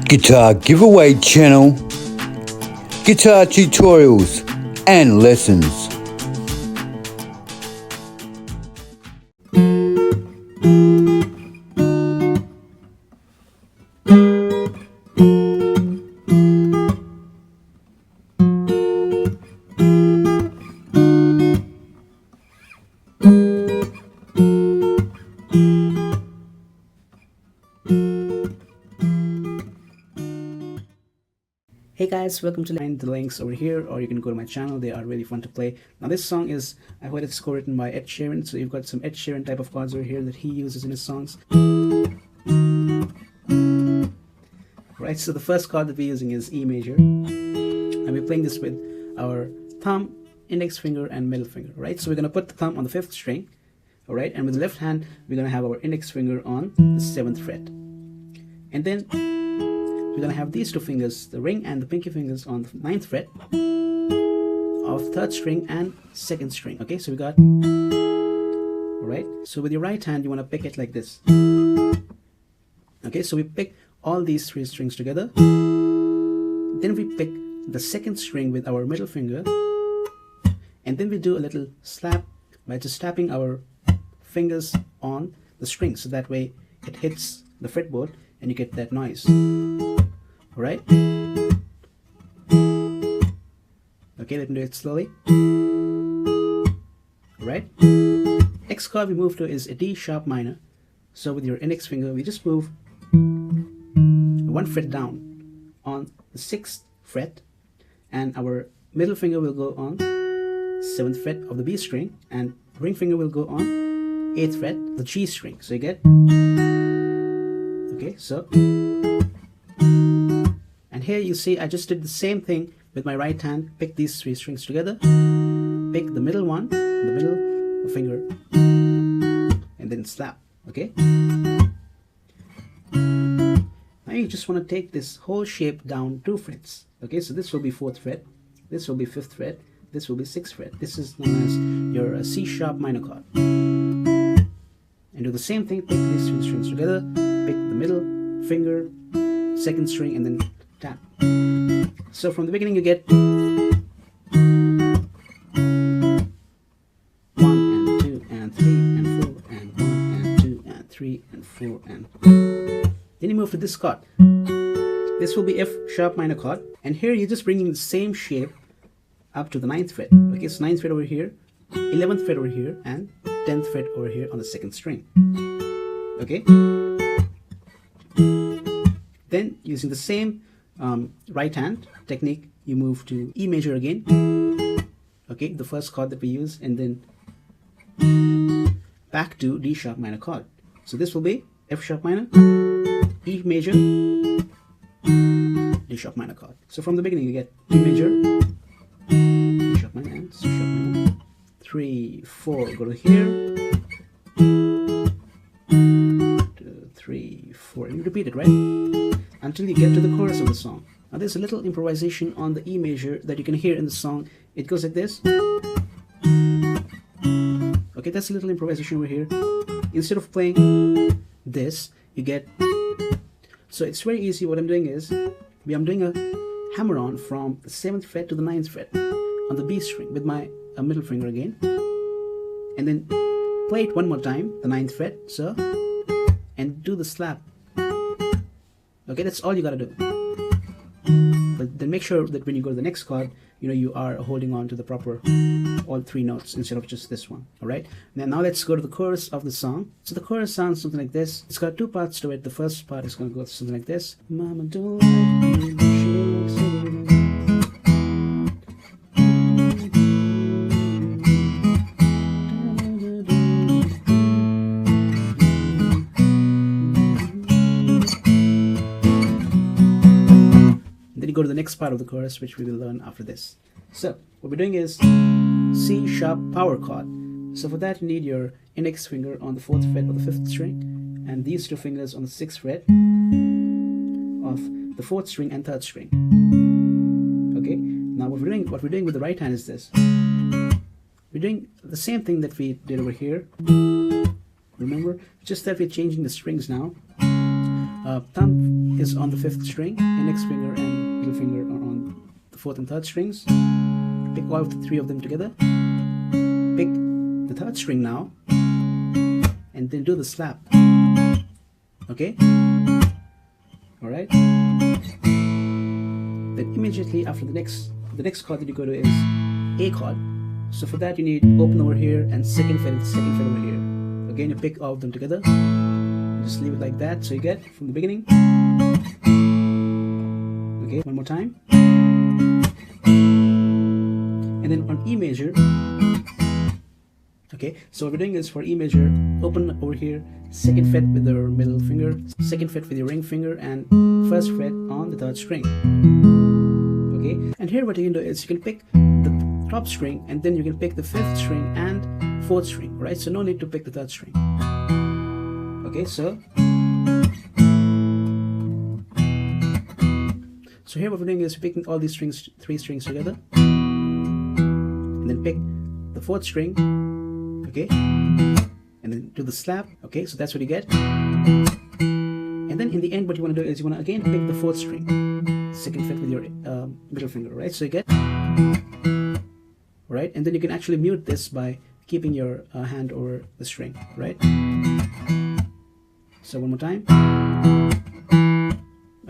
Guitar giveaway channel, guitar tutorials and lessons. Hey guys, welcome to find the links over here, or you can go to my channel. They are really fun to play. Now this song is, I heard it's co-written by Ed Sheeran, so you've got some Ed Sheeran type of chords over here that he uses in his songs. Right, so the first chord that we're using is E major, and we're playing this with our thumb, index finger and middle finger. Right, so we're going to put the thumb on the 5th string, all right, and with the left hand we're going to have our index finger on the 7th fret, and then we're going to have these two fingers, the ring and the pinky fingers, on the 9th fret of 3rd string and 2nd string. Okay, so we got, alright, so with your right hand you want to pick it like this. Okay, so we pick all these 3 strings together, then we pick the 2nd string with our middle finger, and then we do a little slap by just tapping our fingers on the string, so that way it hits the fretboard and you get that noise. Alright? Okay, let me do it slowly. Alright? Next chord we move to is a D sharp minor. So with your index finger, we just move 1 fret down on the 6th fret, and our middle finger will go on 7th fret of the B string, and ring finger will go on 8th fret, the G string. So you get, okay, so, and here you see I just did the same thing with my right hand. Pick these 3 strings together, pick the middle one, the middle finger, and then slap. Okay, now you just want to take this whole shape down 2 frets. Okay, so this will be 4th fret, this will be 5th fret, this will be 6th fret. This is known as your C sharp minor chord. And do the same thing, pick these 3 strings together, pick the middle finger, 2nd string, and then tap. So from the beginning you get 1 and 2 and 3 and 4 and 1 and 2 and 3 and 4 and then you move to this chord. This will be F sharp minor chord, and here you're just bringing the same shape up to the 9th fret. Okay, so 9th fret over here, 11th fret over here, and 10th fret over here on the 2nd string. Okay, then using the same right hand technique, you move to E major again. Okay, the first chord that we use, and then back to D sharp minor chord. So this will be F sharp minor, E major, D sharp minor chord. So from the beginning you get E major, D sharp minor, and C sharp minor, 3, 4, go to here, 2, 3, 4, and you repeat it, right, until you get to the chorus of the song. Now there's a little improvisation on the E major that you can hear in the song. It goes like this. Okay, that's a little improvisation over here. Instead of playing this, you get, so it's very easy. What I'm doing is, I'm doing a hammer on from the 7th fret to the 9th fret on the B string with my middle finger again, and then play it one more time, the 9th fret, so, and do the slap. Okay, that's all you gotta do. But then make sure that when you go to the next chord, you know, you are holding on to the proper, all 3 notes instead of just this one. Alright, now let's go to the chorus of the song. So the chorus sounds something like this. It's got 2 parts to it. The first part is going to go something like this. Mama don't like me, she looks so good. Go to the next part of the chorus, which we will learn after this. So what we're doing is C sharp power chord. So for that you need your index finger on the 4th fret of the 5th string, and these 2 fingers on the 6th fret of the 4th string and 3rd string. Okay, now what we're doing with the right hand is this. We're doing the same thing that we did over here. Remember, just that we're changing the strings now. Thumb is on the 5th string, index finger and middle finger are on the 4th and 3rd strings. Pick all of the 3 of them together. Pick the 3rd string now, and then do the slap. Okay? Alright? Then immediately after the next chord that you go to is A chord. So for that you need open over here and second fret over here. Again, you pick all of them together. Just leave it like that. So you get from the beginning. Okay, one more time. And then on E major. Okay, so what we're doing is for E major, open over here, second fret with your middle finger, second fret with your ring finger, and first fret on the 3rd string. Okay, and here what you can do is you can pick the top string, and then you can pick the 5th string and 4th string, right? So no need to pick the 3rd string. Okay, so here what we're doing is picking all these strings, 3 strings together, and then pick the 4th string. Okay, and then do the slap. Okay, so that's what you get. And then in the end, what you want to do is you want to again pick the 4th string, second fret with your middle finger, right? So you get, right? And then you can actually mute this by keeping your hand over the string, right? So one more time.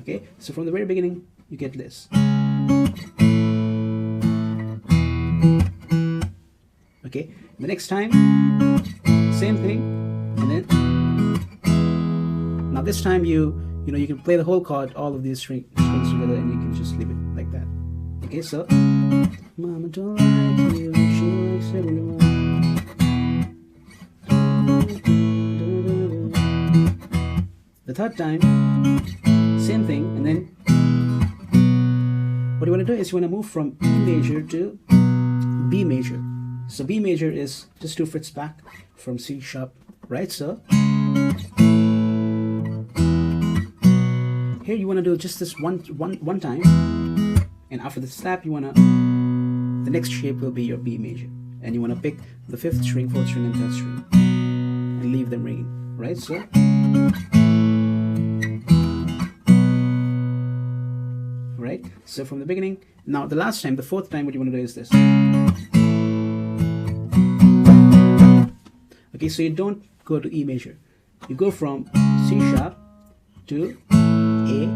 Okay, so from the very beginning, you get this. Okay, the next time, same thing, and then now this time you can play the whole chord, all of these strings together, and you can just leave it like that. Okay, so Mama don't like you, she likes everyone. The 3rd time, same thing, and then what you want to do is you want to move from E major to B major. So B major is just 2 frets back from C sharp, right? So here you want to do just this one time, and after the slap, you want to, the next shape will be your B major, and you want to pick the 5th string, 4th string, and 3rd string, and leave them ringing, right? So right. So from the beginning, now the last time, the 4th time, what you want to do is this. Okay, so you don't go to E major. You go from C sharp to A,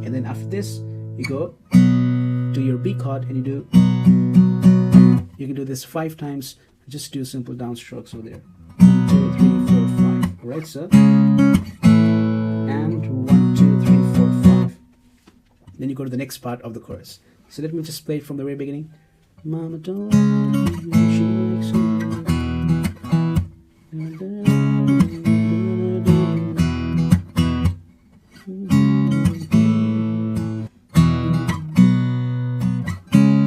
and then after this, you go to your B chord, and you can do this 5 times. Just do simple downstrokes over there. 1, 2, 3, 4, 5. Alright, so and 1, 2, 3, 4, 5. Then you go to the next part of the chorus. So let me just play it from the very beginning. Mama don't like you, she likes you.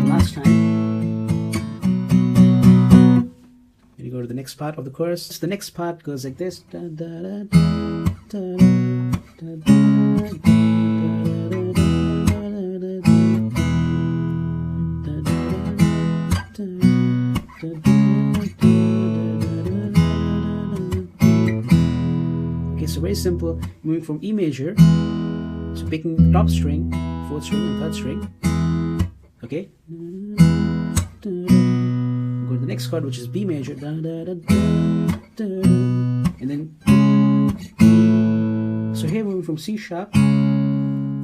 Last time. Then you go to the next part of the chorus. So the next part goes like this. Da, da, da, da, da, da, okay, so very simple. Moving from E major, so picking the top string, 4th string, and 3rd string. Okay, go to the next chord, which is B major, and then so here moving from C sharp.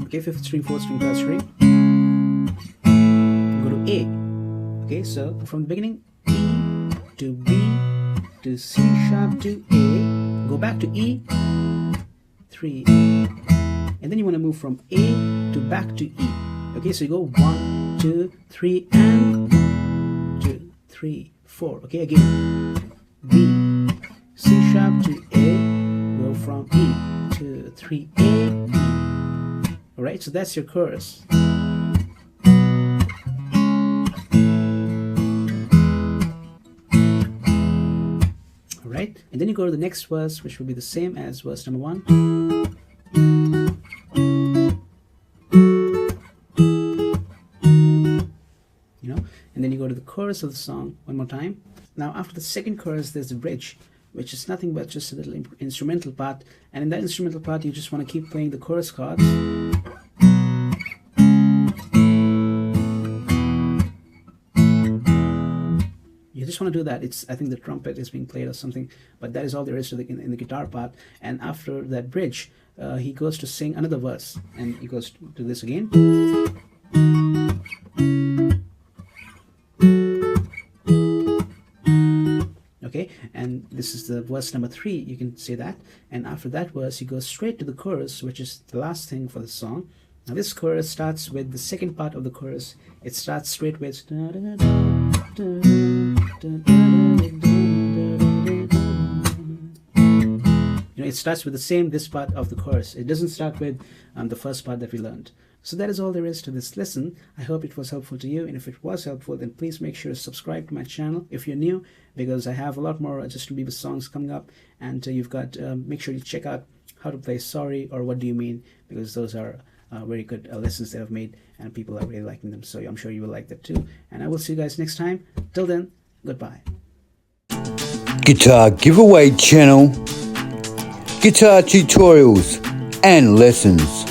Okay, 5th string, 4th string, 3rd string. Go to A. Okay, so from the beginning, E to B to C sharp to A, go back to E, 3, and then you want to move from A to back to E. Okay, so you go 1, 2, 3, and 2, 3, 4. Okay, again, B, C sharp to A, go from E to 3, A, E. Alright, so that's your chorus. Right? And then you go to the next verse, which will be the same as verse number 1. And then you go to the chorus of the song one more time. Now after the second chorus, there's the bridge, which is nothing but just a little instrumental part. And in that instrumental part, you just want to keep playing the chorus chords. You just want to do that. I think the trumpet is being played or something, but that is all there is to in the guitar part. And after that bridge, he goes to sing another verse, and he goes to this again. Okay, and this is the verse number 3, you can say that. And after that verse, he goes straight to the chorus, which is the last thing for the song. Now this chorus starts with the second part of the chorus. It starts straight with it starts with this part of the chorus. It doesn't start with the first part that we learned. So that is all there is to this lesson. I hope it was helpful to you, and if it was helpful, then please make sure to subscribe to my channel if you're new, because I have a lot more Justin Bieber songs coming up. And you've got make sure you check out how to play Sorry or What Do You Mean, because those are very good lessons that I've made, and people are really liking them. So I'm sure you will like that too. And I will see you guys next time. Till then, goodbye. Guitar Giveaway Channel, guitar tutorials and lessons.